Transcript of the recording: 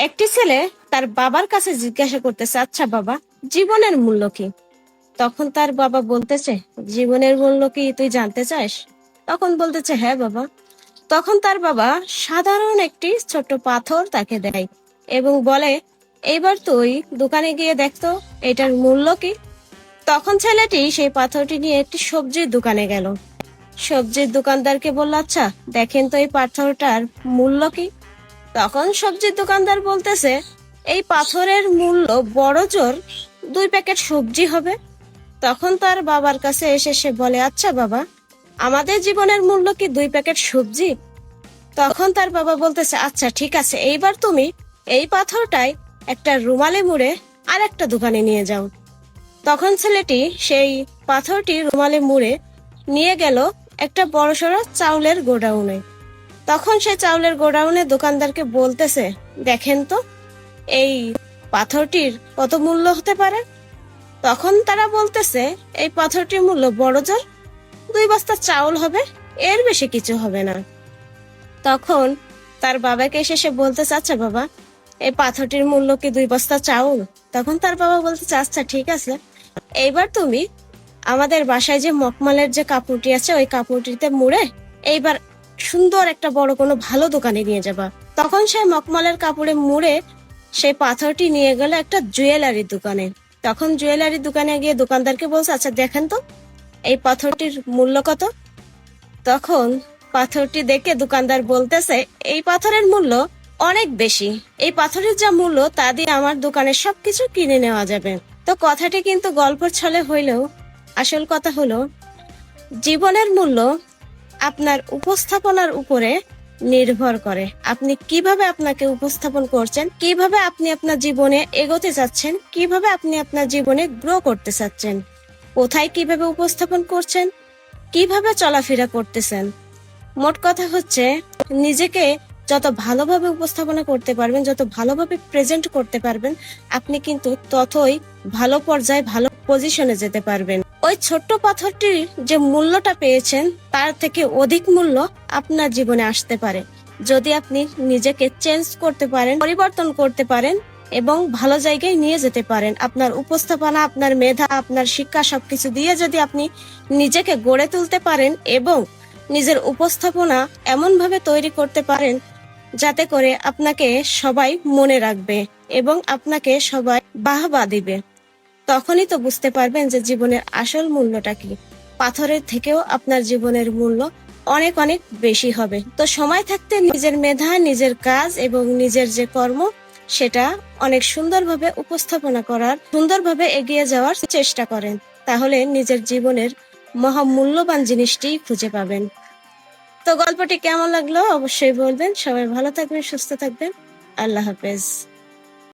একটি ছেলে তার বাবার কাছে জিজ্ঞাসা করতেছে, আচ্ছা বাবা, জীবনের মূল্য কি? তখন তার বাবা বলতেছে, জীবনের মূল্য কি তুই জানতে চাস? তখন বলতেছে, হ্যাঁ বাবা। তখন তার বাবা সাধারণ একটি ছোট্ট পাথর তাকে দেয় এবং বলে, এইবার তুই দোকানে গিয়ে দেখতো এটার মূল্য কি। তখন ছেলেটি সেই পাথরটি নিয়ে একটি সবজির দোকানে গেল। সবজির দোকানদারকে বলল, আচ্ছা দেখেন তো এই পাথরটার মূল্য কি। তখন সবজির দোকানদার বলতেছে, এই পাথরের মূল্য বড় জোর 2 প্যাকেট সবজি হবে। তখন তার বাবার কাছে এসে সে বলে, আচ্ছা বাবা, আমাদের জীবনের মূল্য কি 2 প্যাকেট সবজি? তখন তার বাবা বলতেছে, আচ্ছা ঠিক আছে, এইবার তুমি এই পাথরটাই একটা রুমালে মুড়ে আর একটা দোকানে নিয়ে যাও। তখন ছেলেটি সেই পাথরটি রুমালে মুড়ে নিয়ে গেল একটা বড়সড় চাউলের গোডাউনে। তখন সে চাউলের গোডাউনে দোকানদারকে বলতেছে, দেখেন তো এই পাথরটির কত মূল্য হতে পারে। তখন তারা বলতেছে, এই পাথরটির মূল্য বড় জোর 2 বস্তা চাউল হবে, এর বেশি কিছু হবে না। তখন তার বাবাকে এসে সে বলতেছে, আচ্ছা বাবা, এই পাথরটির মূল্য কি 2 বস্তা চাউল? তখন তার বাবা বলতেছে, আচ্ছা ঠিক আছে, এইবার তুমি আমাদের বাসায় যে মখমলের যে কাপড়টি আছে ওই কাপড়টিতে মুড়ে এইবার সুন্দর একটা বড় কোনো ভালো দোকানে নিয়ে যাবা। তখন সে মখমলের কাপড়ে মুড়ে সেই পাথরটি নিয়ে গেল একটা জুয়েলারির দোকানে। তখন জুয়েলারির দোকানে গিয়ে দোকানদারকে বলছে, আচ্ছা দেখেন তো এই পাথরটির মূল্য কত। তখন পাথরটি দেখে দোকানদার বলতেছে, এই পাথরের মূল্য অনেক বেশি, এই পাথরের যা মূল্য তা দিয়ে আমার দোকানের সবকিছু কিনে নেওয়া যাবে। তো কথাটি কিন্তু গল্পের ছলে হইলেও আসল কথা হলো, জীবনের মূল্য আপনার উপস্থাপনার উপরে নির্ভর করে। আপনি কিভাবে আপনাকে উপস্থাপন করছেন, কিভাবে আপনি আপনার জীবনে এগোতে চাচ্ছেন, কিভাবে আপনি আপনার জীবনে গ্রো করতে চাচ্ছেন, কোথায় কিভাবে উপস্থাপন করছেন, কিভাবে চলাফেরা করতেছেন। মোট কথা হচ্ছে, নিজেকে যত ভালোভাবে উপস্থাপনা করতে পারবেন, যত ভালোভাবে প্রেজেন্ট করতে পারবেন, আপনি কিন্তু ততই ভালো পর্যায়ে ভালো পজিশনে যেতে পারবেন। ওই ছোট্ট পাথরটির যে মূল্যটা পেয়েছেন তার থেকে অধিক মূল্য আপনার জীবনে আসতে পারে যদি আপনি নিজেকে চেঞ্জ করতে পারেন, পরিবর্তন করতে পারেন এবং ভালো জায়গায় নিয়ে যেতে পারেন। আপনার উপস্থাপনা, আপনার মেধা, আপনার শিক্ষা সবকিছু দিয়ে যদি আপনি নিজেকে গড়ে তুলতে পারেন এবং নিজের উপস্থাপনা এমন ভাবে তৈরি করতে পারেন যাতে করে আপনাকে সবাই মনে রাখবে এবং আপনাকে সবাই বাহবা দিবে, তখনই তো বুঝতে পারবেন যে জীবনের আসল মূল্যটা কি। পাথরের থেকেও আপনার জীবনের মূল্য অনেক অনেক বেশি হবে। তো সময় থাকতে নিজের মেধা, নিজের কাজ এবং নিজের যে কর্ম সেটা অনেক সুন্দরভাবে উপস্থাপনা করার, সুন্দরভাবে এগিয়ে যাওয়ার চেষ্টা করেন, তাহলে নিজের জীবনের মহামূল্যবান জিনিসটি খুঁজে পাবেন। তো গল্পটি কেমন লাগলো অবশ্যই বলবেন। সবাই ভালো থাকবেন, সুস্থ থাকবেন। আল্লাহ হাফেজ।